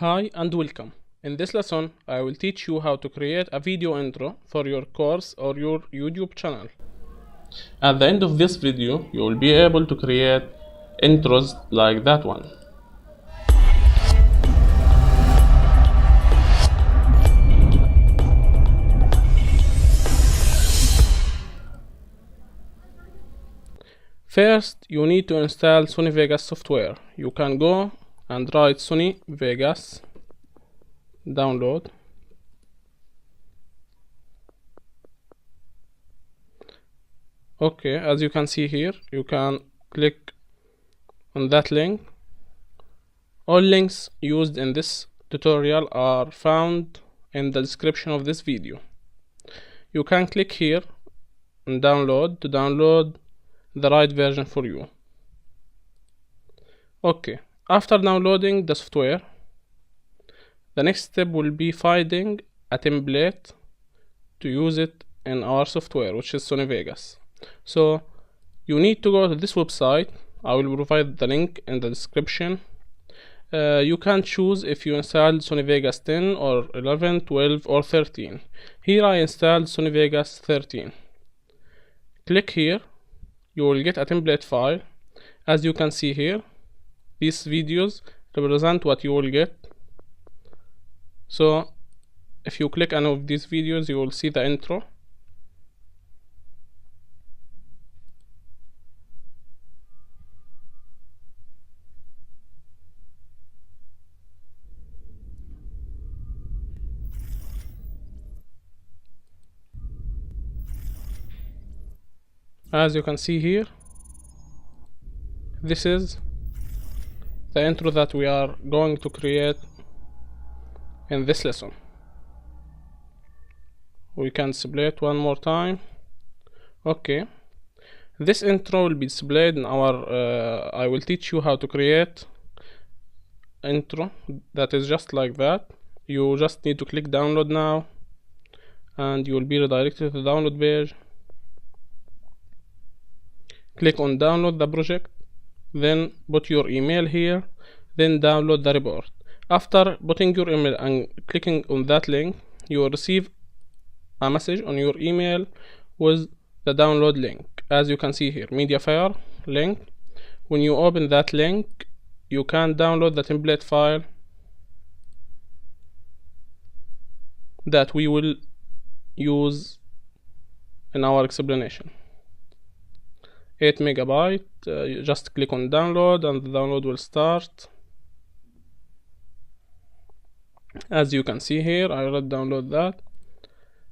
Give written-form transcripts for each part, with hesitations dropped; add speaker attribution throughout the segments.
Speaker 1: Hi and welcome. In this lesson, I will teach you how to create a video intro for your course or your YouTube channel. At the end of this video, you will be able to create intros like that one. First, you need to install Sony Vegas software. You can go and write Sony Vegas, download. Okay, as you can see here, you can click on that link. All links used in this tutorial are found in the description of this video. You can click here and download to download the right version for you. Okay, after downloading the software, the next step will be finding a template to use it in our software, which is Sony Vegas. So you need to go to this website. I will provide the link in the description. You can choose if you installed Sony Vegas 10 or 11, 12 or 13. Here I installed Sony Vegas 13. Click here. You will get a template file. As you can see here, these videos represent what you will get. So if you click any of these videos, you will see the intro. As you can see here, this is the intro that we are going to create in this lesson. We can display it one more time. Okay, this intro will be displayed in our I will teach you how to create intro that is just like that. You just need to click download now and you will be redirected to the download page. Click on download the project, then put your email here, then download the report. After putting your email and clicking on that link, you will receive a message on your email with the download link. As you can see here, MediaFire link. When you open that link, you can download the template file that we will use in our explanation. 8 megabyte. You just click on download and the download will start. As you can see here, I already download that.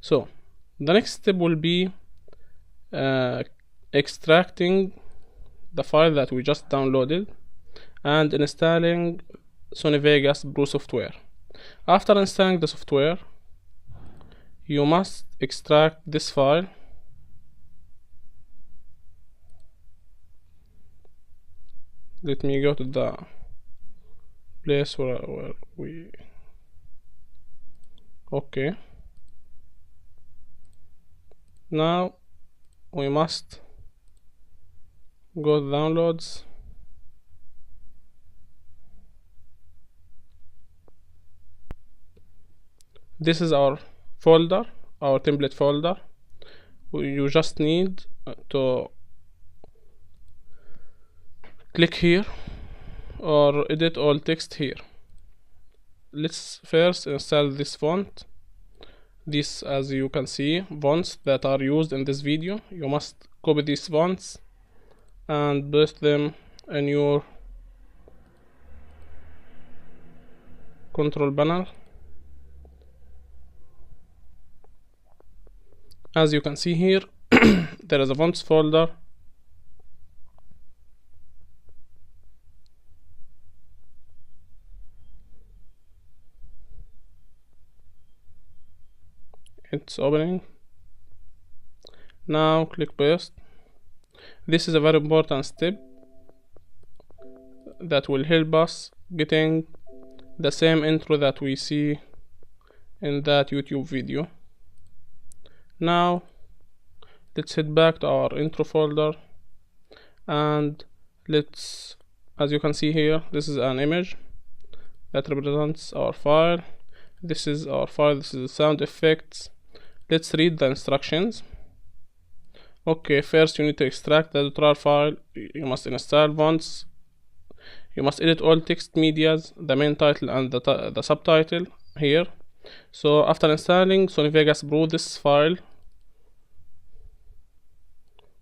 Speaker 1: So the next step will be extracting the file that we just downloaded and installing Sony Vegas Pro software. After installing the software, you must extract this file. Let me go to the place where we... Okay. Now we must go to downloads. This is our folder, our template folder. You just need to click here or edit all text here. Let's first install this font. This, as you can see, fonts that are used in this video. You must copy these fonts and paste them in your control panel. As you can see here, there is a fonts folder. It's opening. Now click paste. This is a very important step that will help us getting the same intro that we see in that YouTube video. Now let's head back to our intro folder and let's, as you can see here, this is an image. that represents our file. This is our file, this is the sound effects. Let's read the instructions. Okay, first you need to extract the .rar file. You must install fonts. You must edit all text medias, the main title and the subtitle here. So after installing Sony Vegas Pro, this file,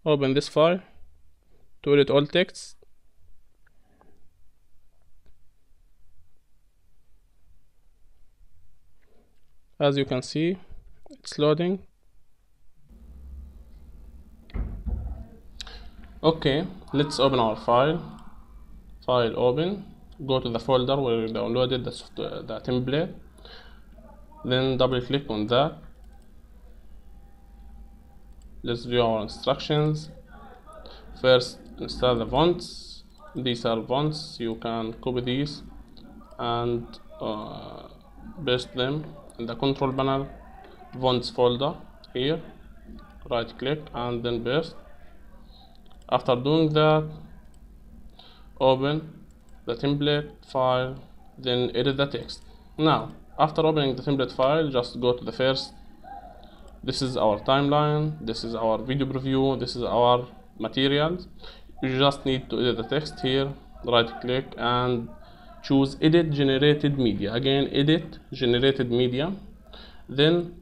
Speaker 1: open this file to edit all text. As you can see, it's loading. Okay, let's open our file. File open. Go to the folder where you downloaded the template. Then double click on that. Let's view our instructions. First, install the fonts. These are fonts. You can copy these and paste them in the control panel fonts folder here. Right click and then paste. After doing that, open the template file, then edit the text. Now, after opening the template file, just go to the first. This is our timeline, this is our video preview, this is our materials. You just need to edit the text here. Right click and choose edit generated media. Again, edit generated media. Then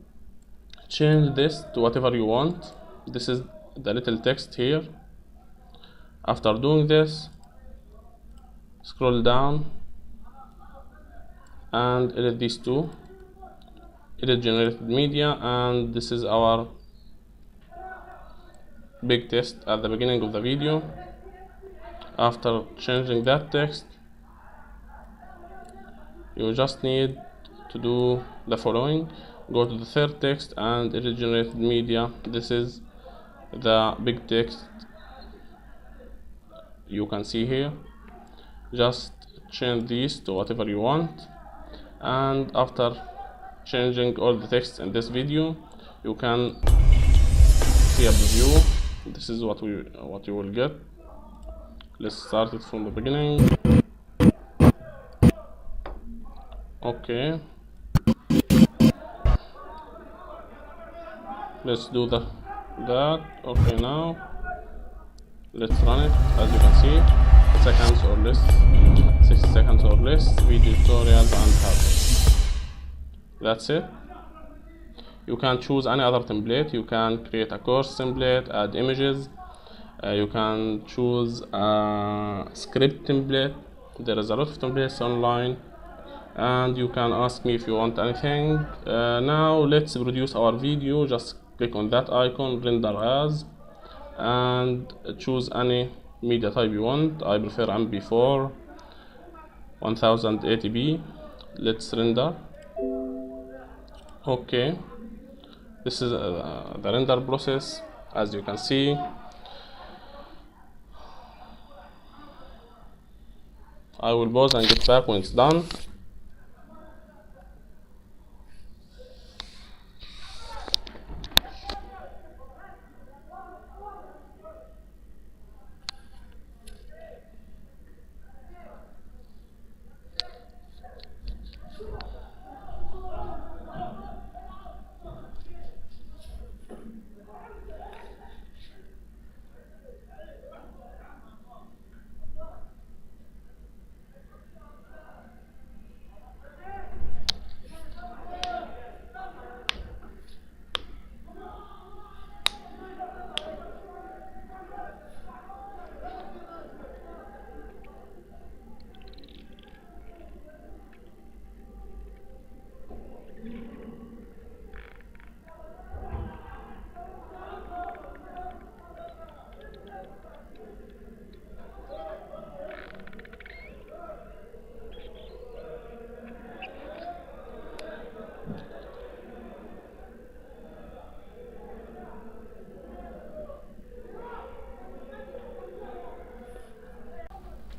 Speaker 1: change this to whatever you want. This is the little text here. After doing this, scroll down and edit these two. Edit generated media, and this is our big text at the beginning of the video. After changing that text, you just need to do the following. Go to the third text and edit generated media. This is the big text you can see here. Just change these to whatever you want, and after changing all the text in this video, you can see a preview. This is what you will get. Let's start it from the beginning. Okay, let's do that. Okay, now let's run it. As you can see, seconds or less, 60 seconds or less, video tutorials and how. That's it. You can choose any other template. You can create a course template, add images. You can choose a script template. There is a lot of templates online, and you can ask me if you want anything. Now let's produce our video. Just click on that icon, render as, and choose any media type you want. I prefer MP4 1080p. Let's render. Okay, this is the render process. As you can see, I will pause and get back when it's done.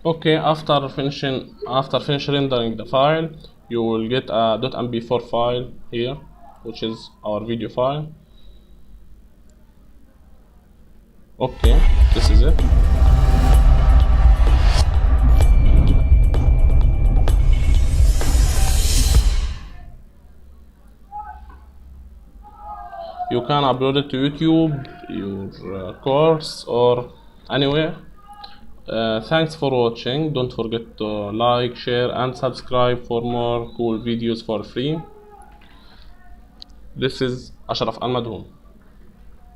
Speaker 1: Okay, after finish rendering the file, you will get a .mp4 file here, which is our video file. Okay, this is it. You can upload it to YouTube, your course, or anywhere. Thanks for watching. Don't forget to like, share, and subscribe for more cool videos for free. This is Ashraf Al Madhoum.